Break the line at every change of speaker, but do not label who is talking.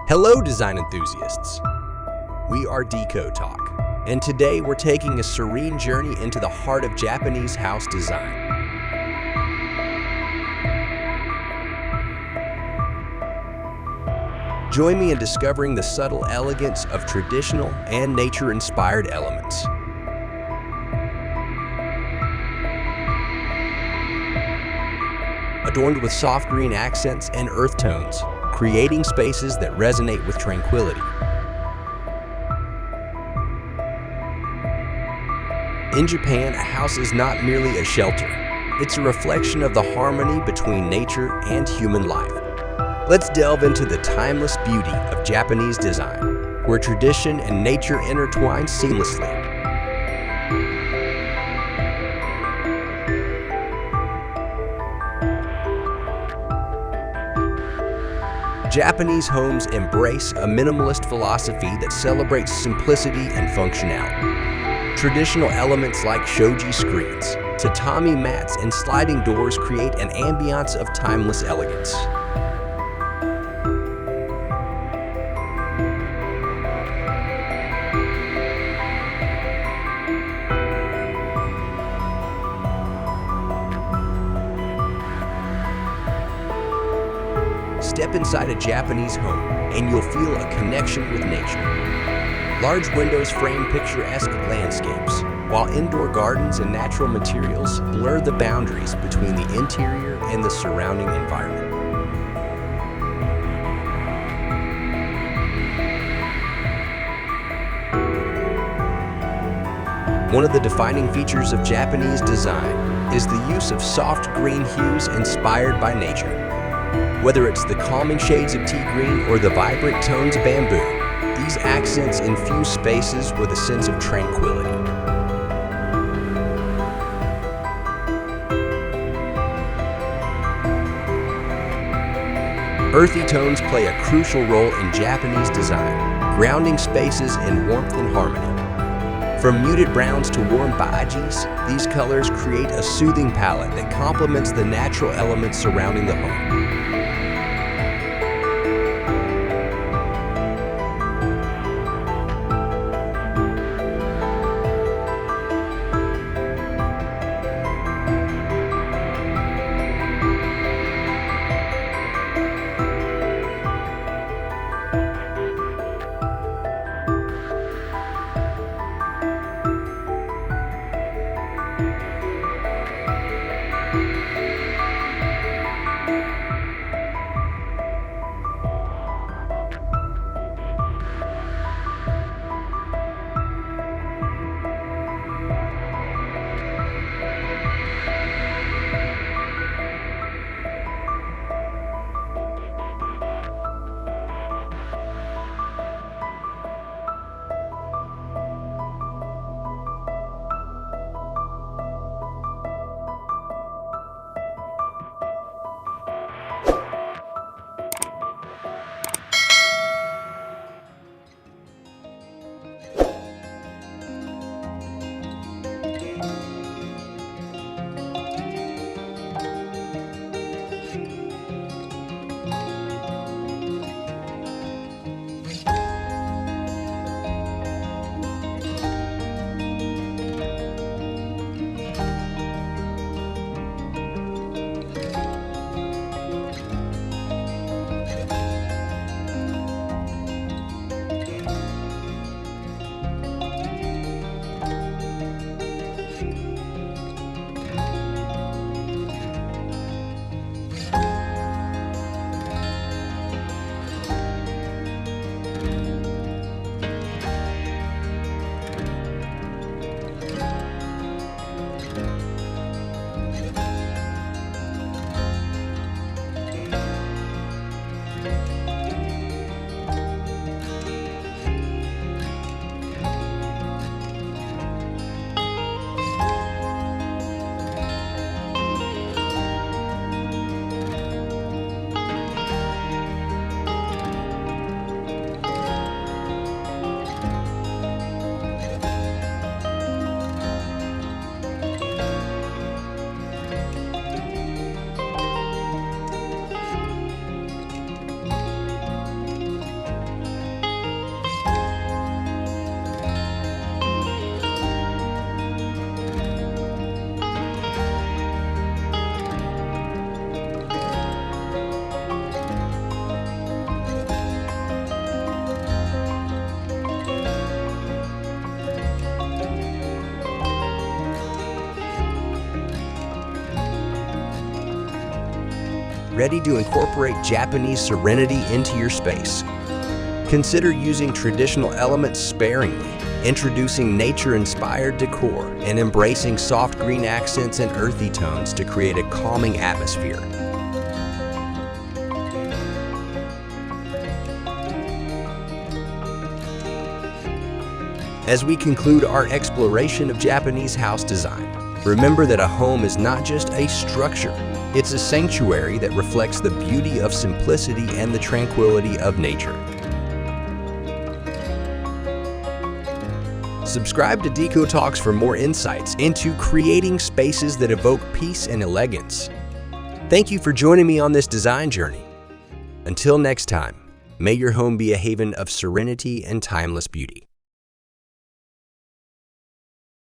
Hello, design enthusiasts. We are Decotalk, and today we're taking a serene journey into the heart of Japanese house design. Join me in discovering the subtle elegance of traditional and nature-inspired elements. Adorned with soft green accents and earth tones, creating spaces that resonate with tranquility. In Japan, a house is not merely a shelter. It's a reflection of the harmony between nature and human life. Let's delve into the timeless beauty of Japanese design, where tradition and nature intertwine seamlessly. Japanese homes embrace a minimalist philosophy that celebrates simplicity and functionality. Traditional elements like shoji screens, tatami mats, and sliding doors create an ambiance of timeless elegance. Step inside a Japanese home, and you'll feel a connection with nature. Large windows frame picturesque landscapes, while indoor gardens and natural materials blur the boundaries between the interior and the surrounding environment. One of the defining features of Japanese design is the use of soft green hues inspired by nature. Whether it's the calming shades of tea green or the vibrant tones of bamboo, these accents infuse spaces with a sense of tranquility. Earthy tones play a crucial role in Japanese design, grounding spaces in warmth and harmony. From muted browns to warm beiges, these colors create a soothing palette that complements the natural elements surrounding the home. ready to incorporate Japanese serenity into your space. Consider using traditional elements sparingly, introducing nature-inspired decor, and embracing soft green accents and earthy tones to create a calming atmosphere. As we conclude our exploration of Japanese house design, remember that a home is not just a structure, it's a sanctuary that reflects the beauty of simplicity and the tranquility of nature. Subscribe to Decotalks for more insights into creating spaces that evoke peace and elegance. Thank you for joining me on this design journey. Until next time, may your home be a haven of serenity and timeless beauty.